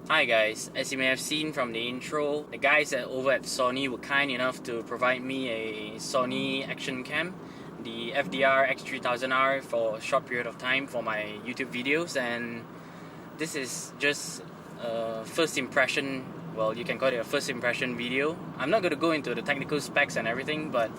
Hi guys, as you may have seen from the intro, the guys over at Sony were kind enough to provide me a Sony ActionCam, the FDR X3000r, for a short period of time for my YouTube videos, and this is just a first impression, well, you can call it a first impression video. I'm not going to go into the technical specs and everything, but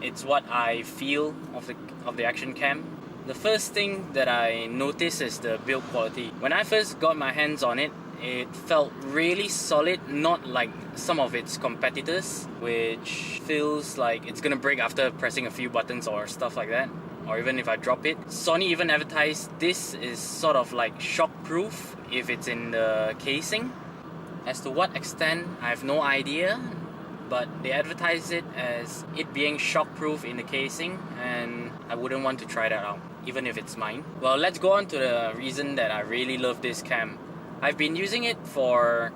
it's what I feel of the ActionCam. The first thing that I noticed is the build quality. When I first got my hands on it, it felt really solid, not like some of its competitors, which feels like it's gonna break after pressing a few buttons or stuff like that, or even if I drop it. Sony even advertised this is sort of like shock-proof if it's in the casing. As to what extent, I have no idea, but they advertise it as it being shock-proof in the casing, and I wouldn't want to try that out, even if it's mine. Well, let's go on to the reason that I really love this cam. I've been using it for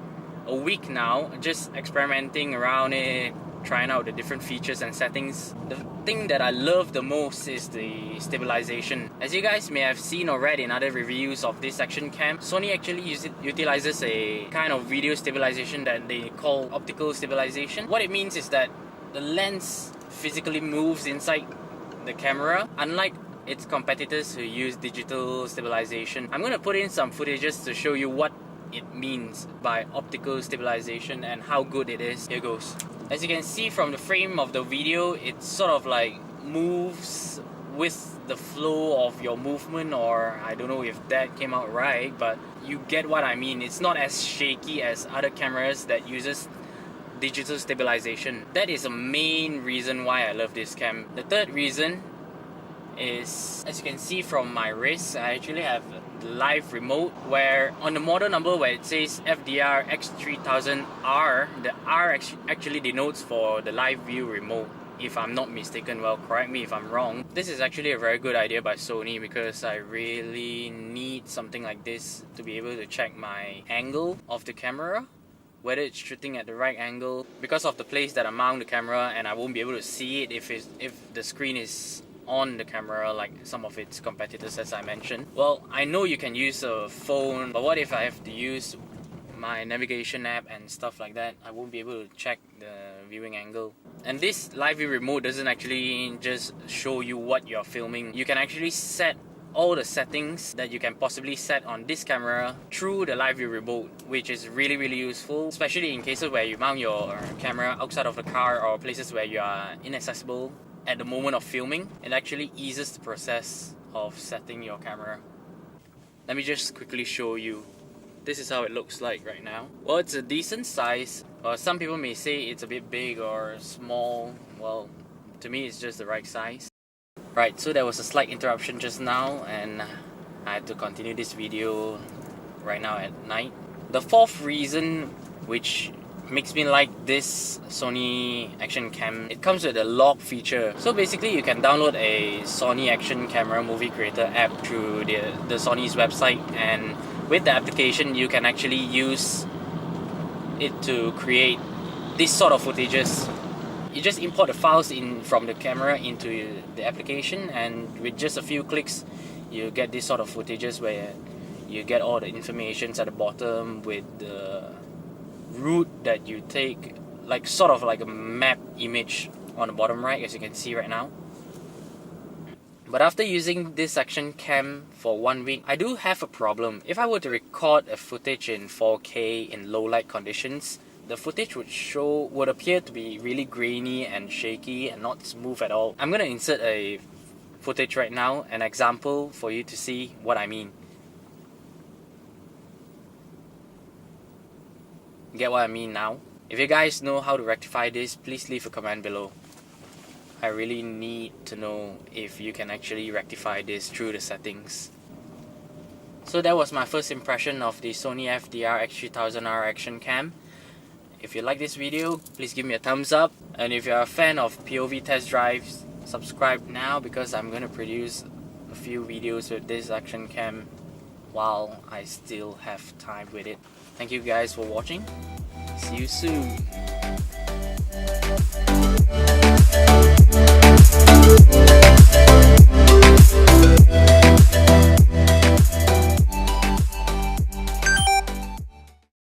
a week now, just experimenting around it, trying out the different features and settings. The thing that I love the most is the stabilization. As you guys may have seen or read in other reviews of this ActionCam, Sony actually utilizes a kind of video stabilization that they call optical stabilization. What it means is that the lens physically moves inside the camera, unlike its competitors who use digital stabilization. I'm going to put in some footages to show you what it means by optical stabilization and how good it is. Here goes. As you can see from the frame of the video, it sort of like moves with the flow of your movement, or I don't know if that came out right, but you get what I mean. It's not as shaky as other cameras that uses digital stabilization. That is a main reason why I love this cam. The third reason is, as you can see from my wrist, I actually have the live remote, where on the model number where it says FDR X3000R, the R actually denotes for the live view remote, if I'm not mistaken. Well, correct me if I'm wrong. This is actually a very good idea by Sony, because I really need something like this to be able to check my angle of the camera, whether it's shooting at the right angle, because of the place that I mount the camera, and I won't be able to see it if the screen is on the camera like some of its competitors, as I mentioned. Well, I know you can use a phone, but what if I have to use my navigation app and stuff like that? I won't be able to check the viewing angle. And this live view remote doesn't actually just show you what you're filming. You can actually set all the settings that you can possibly set on this camera through the live view remote, which is really useful, especially in cases where you mount your camera outside of the car or places where you are inaccessible at the moment of filming. It actually eases the process of setting your camera. Let me just quickly show you. This is how it looks like right now. Well, it's a decent size. Some people may say it's a bit big or small. Well, to me it's just the right size. Right, so there was a slight interruption just now, and I had to continue this video right now at night. The fourth reason which makes me like this Sony ActionCam, it comes with a log feature. So basically you can download a Sony Action Camera Movie Creator app through the Sony's website, and with the application you can actually use it to create this sort of footages. You just import the files in from the camera into the application, and with just a few clicks you get this sort of footages where you get all the information at the bottom with the route that you take, like sort of like a map image on the bottom right, as you can see right now. But after using this ActionCam for 1 week, I do have a problem. If I were to record a footage in 4K in low light conditions, the footage would appear to be really grainy and shaky and not smooth at all. I'm gonna insert a footage right now, an example for you to see what I mean. Get what I mean now? If you guys know how to rectify this, please leave a comment below. I really need to know if you can actually rectify this through the settings. So that was my first impression of the Sony FDR X3000r ActionCam. If you like this video, please give me a thumbs up. And if you're a fan of POV test drives, subscribe now, because I'm going to produce a few videos with this ActionCam while I still have time with it. Thank you guys for watching. See you soon.